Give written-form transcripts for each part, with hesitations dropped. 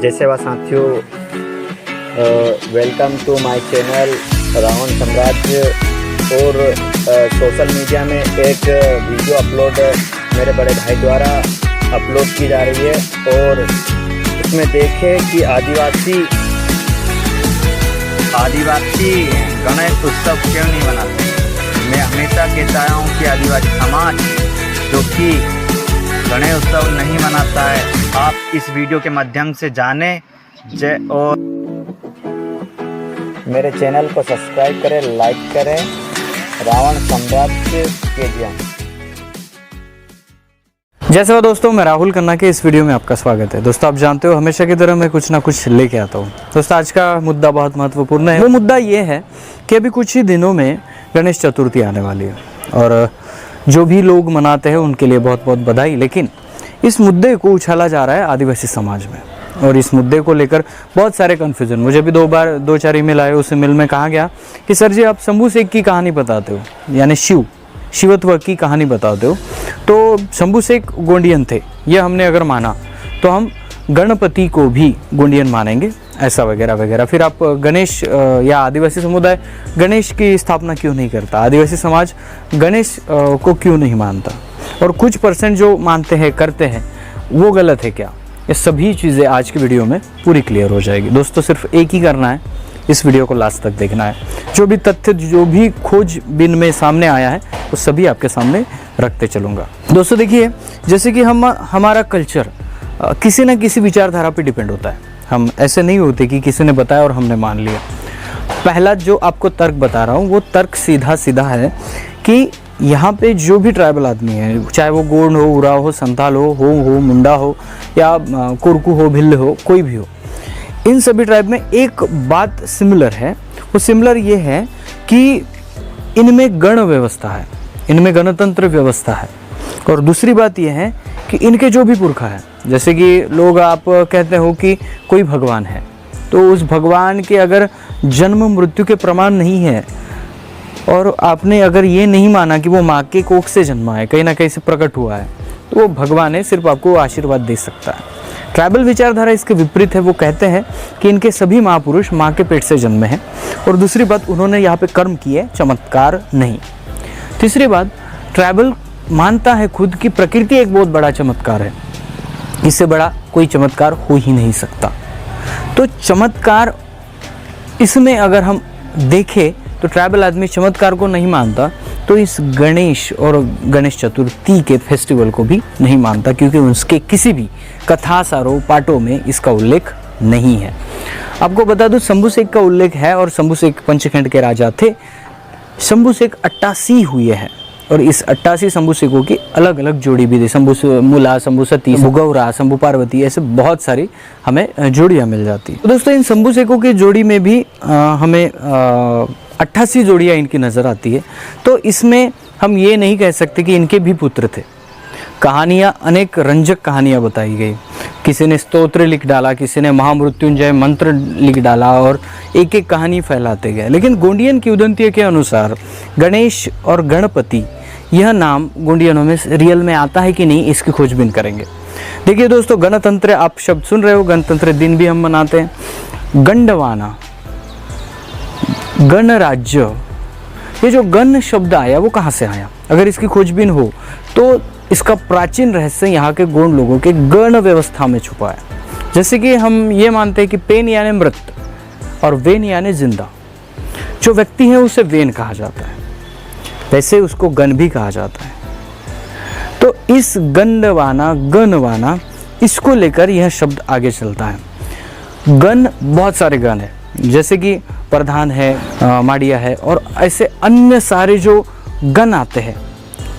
जैसे वह साथियों, welcome to my channel Ravan साम्राज्य। और सोशल मीडिया में एक वीडियो अपलोड मेरे बड़े भाई द्वारा अपलोड की जा रही है और उसमें देखें कि आदिवासी गणेश उत्सव क्यों नहीं मनाते। मैं हमेशा कहता आया हूँ कि आदिवासी समाज जो कि गणेश उत्सव नहीं मनाता है, आप इस वीडियो के माध्यम से जाने और मेरे चैनल को सब्सक्राइब करें, लाइक करें। रावण साम्राज्य KGM। जैसे वो दोस्तों, मैं राहुल खन्ना के इस वीडियो में आपका स्वागत है। दोस्तों, आप जानते हो हमेशा की तरह मैं कुछ ना कुछ लेके आता हूँ। दोस्तों, आज का मुद्दा बहुत महत्वपूर्ण है। वो मुद्दा ये है कि अभी कुछ ही दिनों में गणेश चतुर्थी आने वाली है और जो भी लोग मनाते हैं उनके लिए बहुत बहुत बधाई। लेकिन इस मुद्दे को उछाला जा रहा है आदिवासी समाज में और इस मुद्दे को लेकर बहुत सारे कन्फ्यूजन। मुझे भी दो चार ईमेल आए। उस ईमेल में कहा गया कि सर जी, आप शंभू शेख की कहानी बताते हो, यानी शिवत्व की कहानी बताते हो, तो शंभू शेख गोंडियन थे, ये हमने अगर माना तो हम गणपति को भी गोंडियन मानेंगे, ऐसा वगैरह वगैरह। फिर आप गणेश या आदिवासी समुदाय गणेश की स्थापना क्यों नहीं करता, आदिवासी समाज गणेश को क्यों नहीं मानता, और कुछ % जो मानते हैं करते हैं वो गलत है क्या, ये सभी चीज़ें आज की वीडियो में पूरी क्लियर हो जाएगी। दोस्तों, सिर्फ एक ही करना है, इस वीडियो को लास्ट तक देखना है। जो भी तथ्य, जो भी खोजबीन में सामने आया है, वो सभी आपके सामने रखते चलूँगा। दोस्तों देखिए, जैसे कि हमारा कल्चर किसी न किसी विचारधारा पे डिपेंड होता है। हम ऐसे नहीं होते कि किसी ने बताया और हमने मान लिया। पहला जो आपको तर्क बता रहा हूँ वो तर्क सीधा सीधा है कि यहाँ पे जो भी ट्राइबल आदमी है, चाहे वो गोंड हो, उराव हो, संथाल हो, मुंडा हो या कुरकू हो, भिल्ल हो, कोई भी हो, इन सभी ट्राइब में एक बात सिमिलर है। वो सिमिलर ये है कि इनमें गण व्यवस्था है, इनमें गणतंत्र व्यवस्था है। और दूसरी बात यह है कि इनके जो भी पुरखा है, जैसे कि लोग आप कहते हो कि कोई भगवान है, तो उस भगवान के अगर जन्म मृत्यु के प्रमाण नहीं है और आपने अगर ये नहीं माना कि वो माँ के कोख से जन्मा है, कहीं ना कहीं से प्रकट हुआ है, तो वो भगवान है, सिर्फ आपको आशीर्वाद दे सकता है। ट्राइबल विचारधारा इसके विपरीत है। वो कहते हैं कि इनके सभी महापुरुष माँ के पेट से जन्मे हैं। और दूसरी बात, उन्होंने यहाँ पे कर्म किए, चमत्कार नहीं। तीसरी बात, ट्राइबल मानता है खुद कि प्रकृति एक बहुत बड़ा चमत्कार है, इससे बड़ा कोई चमत्कार हो ही नहीं सकता। तो चमत्कार इसमें अगर हम देखें तो ट्राइबल आदमी चमत्कार को नहीं मानता, तो इस गणेश और गणेश चतुर्थी के फेस्टिवल को भी नहीं मानता, क्योंकि उसके किसी भी कथा सारों पाठों में इसका उल्लेख नहीं है। आपको बता दूं, शंभू शेख का उल्लेख है और शंभू शेख पंचखंड के राजा थे। शंभू शेख 88 हुए हैं और इस 88 शंभू शेखों की अलग अलग जोड़ी भी थी। शंभू मूला, शंभू सती, शंभू गौरा, शंभू पार्वती, ऐसे बहुत सारी हमें जोड़ियाँ मिल जाती है। तो दोस्तों, इन शंभू शेखों की जोड़ी में भी हमें 88 जोड़ियाँ इनकी नज़र आती है। तो इसमें हम ये नहीं कह सकते कि इनके भी पुत्र थे। कहानियाँ, अनेक रंजक कहानियाँ बताई गई। किसी ने स्तोत्र लिख डाला, किसी ने महामृत्युंजय मंत्र लिख डाला और एक एक कहानी फैलाते गए। लेकिन गोंडियन किंवदंती के अनुसार गणेश और गणपति, यह नाम गोंडियनों में रियल में आता है कि नहीं, इसकी खोजबीन करेंगे। देखिए दोस्तों, गणतंत्र, आप शब्द सुन रहे हो, गणतंत्र दिन भी हम मनाते हैं। गंडवाना, गणराज्य, ये जो गण शब्द आया वो कहाँ से आया? अगर इसकी खोजबीन हो तो इसका प्राचीन रहस्य यहाँ के गोंड लोगों के गण व्यवस्था में छुपा है। जैसे कि हम ये मानते हैं कि पेन यानी मृत और वेन यानी जिंदा। जो व्यक्ति है उसे वेन कहा जाता है, वैसे उसको गण भी कहा जाता है। तो इस गणवाना इसको लेकर यह शब्द आगे चलता है। गण, बहुत सारे गण है, जैसे कि प्रधान है, माड़िया है और ऐसे अन्य सारे जो गण आते हैं,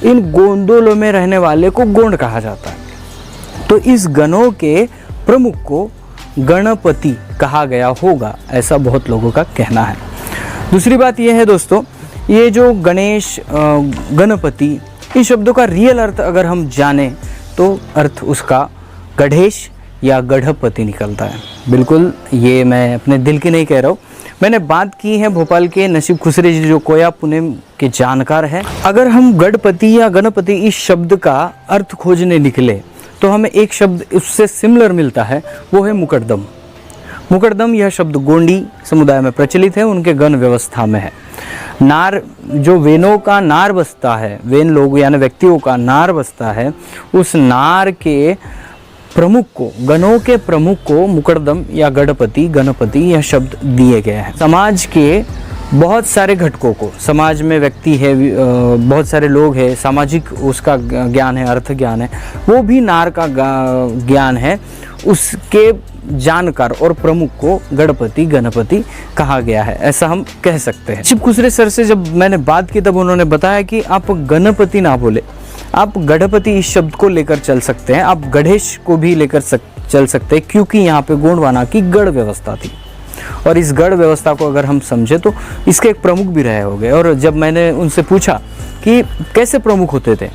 इन गोंदोलों में रहने वाले को गोंड कहा जाता है। तो इस गणों के प्रमुख को गणपति कहा गया होगा, ऐसा बहुत लोगों का कहना है। दूसरी बात यह है दोस्तों, ये जो गणेश, गणपति, इन शब्दों का रियल अर्थ अगर हम जाने तो अर्थ उसका गणेश या गढ़पति निकलता है। बिल्कुल, ये मैं अपने दिल की नहीं कह रहा हूँ, मैंने बात की है भोपाल के नसीब खुसरे जी, जो कोया पुणे के जानकार हैं। अगर हम गणपति या गणपति इस शब्द का अर्थ खोजने निकले तो हमें एक शब्द उससे सिमिलर मिलता है, वो है मुकरदम। मुकरदम यह शब्द गोंडी समुदाय में प्रचलित है, उनके गण व्यवस्था में है। नार, जो वेनों का नार बसता है, वेन लोग यानी व्यक्तियों का नार बसता है, उस नार के प्रमुख को, गणों के प्रमुख को मुकरदम या गणपति, गणपति यह शब्द दिए गए हैं। समाज के बहुत सारे घटकों को, समाज में व्यक्ति है, बहुत सारे लोग हैं, सामाजिक उसका ज्ञान है, अर्थ ज्ञान है, वो भी नार का ज्ञान है, उसके जानकार और प्रमुख को गणपति, गणपति कहा गया है, ऐसा हम कह सकते हैं। शिव खुसरे सर से जब मैंने बात की तब उन्होंने बताया कि आप गणपति ना बोले, आप गणपति इस शब्द को लेकर चल सकते हैं, आप गणेश को भी लेकर चल सकते हैं, क्योंकि यहाँ पे गोंडवाना की गढ़ व्यवस्था थी। और इस गढ़ व्यवस्था को अगर हम समझे तो इसके एक प्रमुख भी रहे होंगे। और जब मैंने उनसे पूछा कि कैसे प्रमुख होते थे,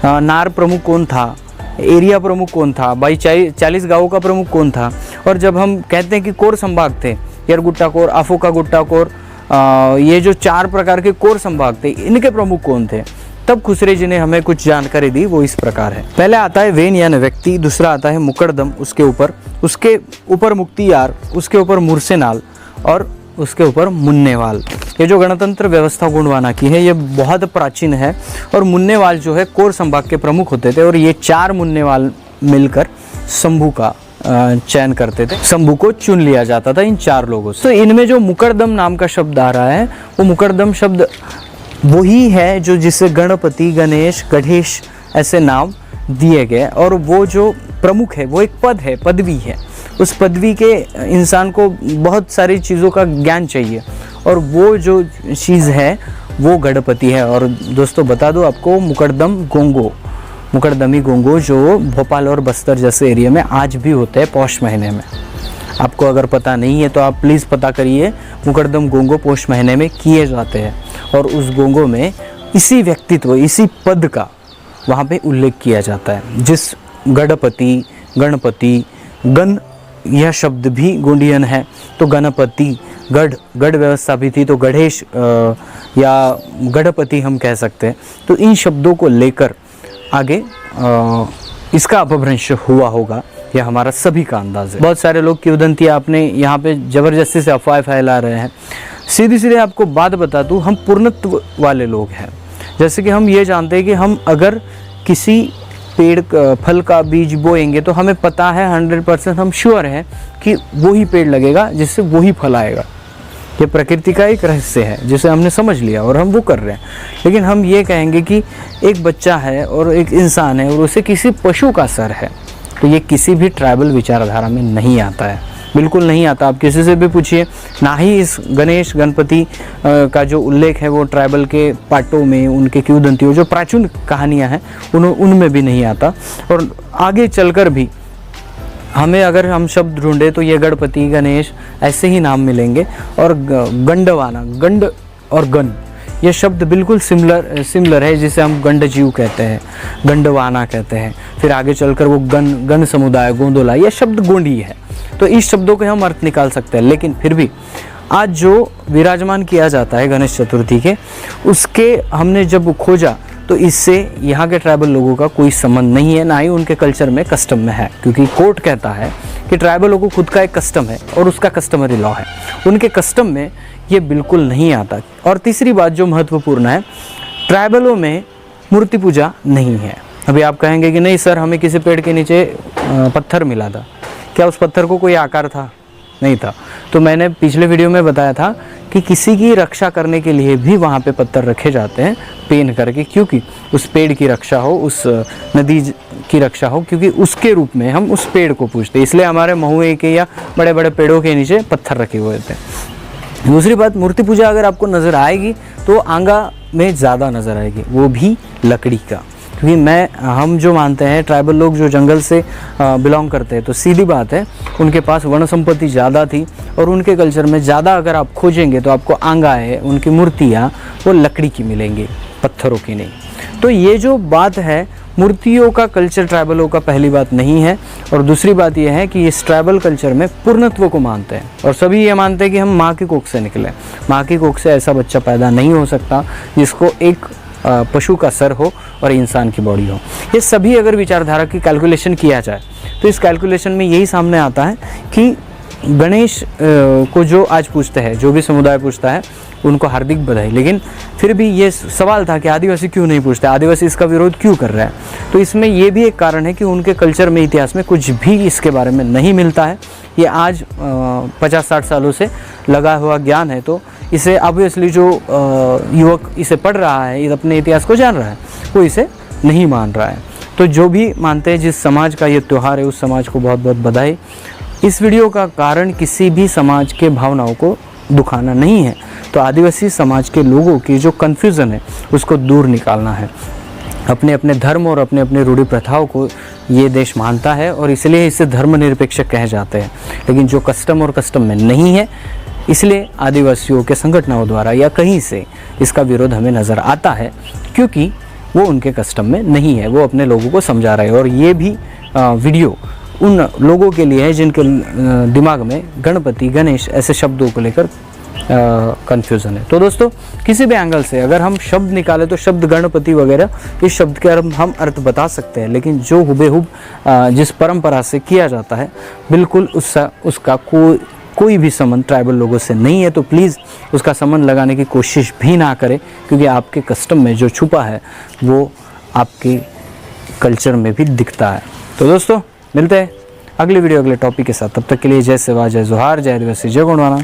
नार प्रमुख कौन था, एरिया प्रमुख कौन था, भाई 40 गाँवों का प्रमुख कौन था, और जब हम कहते हैं कि कोर संभाग थे, येरगुट्टा कोर, आफोका गुट्टा कोर, ये जो 4 प्रकार के कोर संभाग थे, इनके प्रमुख कौन थे, तब खुसरे जी ने हमें कुछ जानकारी दी। वो इस प्रकार है। पहले आता है वेन यानी व्यक्ति, दूसरा आता है मुकरदम, उसके ऊपर मुक्तियार, उसके ऊपर मुरसेनाल और उसके ऊपर मुन्नेवाल। ये जो गणतंत्र व्यवस्था गोंडवाना की है ये बहुत प्राचीन है। और मुन्नेवाल जो है कोर संभाग के प्रमुख होते थे, और ये 4 मुन्नेवाल मिलकर शंभू का चयन करते थे, शंभू को चुन लिया जाता था इन 4 लोगों से। तो इनमें जो मुकरदम नाम का शब्द आ रहा है, वो मुकरदम शब्द वही है जो जिसे गणपति, गणेश, गणेश ऐसे नाम दिए गए। और वो जो प्रमुख है वो एक पद है, पदवी है। उस पदवी के इंसान को बहुत सारी चीज़ों का ज्ञान चाहिए, और वो जो चीज़ है वो गणपति है। और दोस्तों बता दो आपको, मुकरदमी गोंगो जो भोपाल और बस्तर जैसे एरिया में आज भी होते हैं पौष महीने में। आपको अगर पता नहीं है तो आप प्लीज़ पता करिए, मुकरदम गोंगो पौष महीने में किए जाते हैं। और उस गोंगो में इसी व्यक्तित्व, इसी पद का वहाँ पे उल्लेख किया जाता है। जिस गणपति, गणपति, गण यह शब्द भी गोंडियन है, तो गणपति, गढ़ व्यवस्था भी थी, तो गणेश या गणपति हम कह सकते हैं। तो इन शब्दों को लेकर आगे इसका अपभ्रंश हुआ होगा, यह हमारा सभी का अंदाज है। बहुत सारे लोग किंवदंतियाँ आपने यहाँ पे ज़बरदस्ती से अफवाह फैला रहे हैं। सीधे आपको बात बता दूँ, हम पूर्णत्व वाले लोग हैं। जैसे कि हम ये जानते हैं कि हम अगर किसी पेड़ फल का बीज बोएंगे तो हमें पता है 100% हम श्योर हैं कि वो ही पेड़ लगेगा जिससे वो ही फल आएगा। ये प्रकृति का एक रहस्य है जिसे हमने समझ लिया और हम वो कर रहे हैं। लेकिन हम ये कहेंगे कि एक बच्चा है और एक इंसान है और उसे किसी पशु का सर है, तो ये किसी भी ट्राइबल विचारधारा में नहीं आता है, बिल्कुल नहीं आता। आप किसी से भी पूछिए, ना ही इस गणेश गणपति का जो उल्लेख है वो ट्राइबल के पाटों में, उनके किंवदंतियों जो प्राचीन कहानियां हैं उनमें भी नहीं आता। और आगे चलकर भी हमें अगर हम शब्द ढूंढे तो ये गणपति, गणेश ऐसे ही नाम मिलेंगे। और गंडवाना, गंड और गण ये शब्द बिल्कुल सिमिलर है, जिसे हम गंडजीव कहते हैं, गंडवाना कहते हैं। फिर आगे चलकर वो गण समुदाय, गोंदोला, यह शब्द गोंडी है। तो इस शब्दों के हम अर्थ निकाल सकते हैं। लेकिन फिर भी आज जो विराजमान किया जाता है गणेश चतुर्थी के, उसके हमने जब खोजा तो इससे यहाँ के ट्राइबल लोगों का कोई संबंध नहीं है, ना ही उनके कल्चर में, कस्टम में है। क्योंकि कोर्ट कहता है कि ट्राइबलों को खुद का एक कस्टम है और उसका कस्टमरी लॉ है, उनके कस्टम में ये बिल्कुल नहीं आता। और तीसरी बात जो महत्वपूर्ण है, ट्राइबलों में मूर्ति पूजा नहीं है। अभी आप कहेंगे कि नहीं सर, हमें किसी पेड़ के नीचे पत्थर मिला था, क्या उस पत्थर को कोई आकार था? नहीं था। तो मैंने पिछले वीडियो में बताया था कि किसी की रक्षा करने के लिए भी वहाँ पे पत्थर रखे जाते हैं पेन करके, क्योंकि उस पेड़ की रक्षा हो, उस नदी की रक्षा हो, क्योंकि उसके रूप में हम उस पेड़ को पूजते हैं। इसलिए हमारे महुए के या बड़े बड़े पेड़ों के नीचे पत्थर रखे हुए थे। दूसरी बात, मूर्ति पूजा अगर आपको नज़र आएगी तो आंगा में ज़्यादा नज़र आएगी, वो भी लकड़ी का। क्योंकि हम जो मानते हैं, ट्राइबल लोग जो जंगल से बिलोंग करते हैं, तो सीधी बात है उनके पास वन संपत्ति ज़्यादा थी और उनके कल्चर में ज़्यादा अगर आप खोजेंगे तो आपको आंगा है, उनकी मूर्तियाँ वो लकड़ी की मिलेंगी, पत्थरों की नहीं। तो ये जो बात है, मूर्तियों का कल्चर ट्राइबलों का पहली बात नहीं है। और दूसरी बात यह है कि इस ट्राइबल कल्चर में पूर्णत्व को मानते हैं और सभी ये मानते हैं कि हम माँ की कोख से निकले। माँ की कोख से ऐसा बच्चा पैदा नहीं हो सकता जिसको एक पशु का सर हो और इंसान की बॉडी हो। ये सभी अगर विचारधारा की कैलकुलेशन किया जाए तो इस कैलकुलेशन में यही सामने आता है कि गणेश को जो आज पूछते हैं, जो भी समुदाय पूछता है, उनको हार्दिक बधाई। लेकिन फिर भी ये सवाल था कि आदिवासी क्यों नहीं पूछते, आदिवासी इसका विरोध क्यों कर रहा है। तो इसमें ये भी एक कारण है कि उनके कल्चर में, इतिहास में कुछ भी इसके बारे में नहीं मिलता है। ये आज 50-60 सालों से लगा हुआ ज्ञान है, तो इसे ऑब्वियसली जो युवक इसे पढ़ रहा है, अपने इतिहास को जान रहा है, वो इसे नहीं मान रहा है। तो जो भी मानते हैं, जिस समाज का ये त्यौहार है, उस समाज को बहुत बहुत बधाई। इस वीडियो का कारण किसी भी समाज के भावनाओं को दुखाना नहीं है, तो आदिवासी समाज के लोगों की जो कन्फ्यूज़न है उसको दूर निकालना है। अपने अपने धर्म और अपने अपने रूढ़ि प्रथाओं को ये देश मानता है और इसलिए इसे धर्मनिरपेक्ष कहे जाते हैं। लेकिन जो कस्टम और कस्टम में नहीं है, इसलिए आदिवासियों के संगठनों द्वारा या कहीं से इसका विरोध हमें नज़र आता है, क्योंकि वो उनके कस्टम में नहीं है, वो अपने लोगों को समझा रहे हैं। और ये भी वीडियो उन लोगों के लिए है जिनके दिमाग में गणपति, गणेश ऐसे शब्दों को लेकर कन्फ्यूज़न है। तो दोस्तों, किसी भी एंगल से अगर हम शब्द निकालें तो शब्द गणपति वगैरह इस शब्द के हम अर्थ बता सकते हैं, लेकिन जो हुबेहूब जिस परंपरा से किया जाता है, बिल्कुल उसका कोई भी संबंध ट्राइबल लोगों से नहीं है। तो प्लीज़ उसका संबंध लगाने की कोशिश भी ना करें, क्योंकि आपके कस्टम में जो छुपा है वो आपके कल्चर में भी दिखता है। तो दोस्तों, मिलते हैं अगली वीडियो अगले टॉपिक के साथ। तब तक के लिए जय सेवा, जय जोहार, जय आदिवासी, जय गोंडवाना।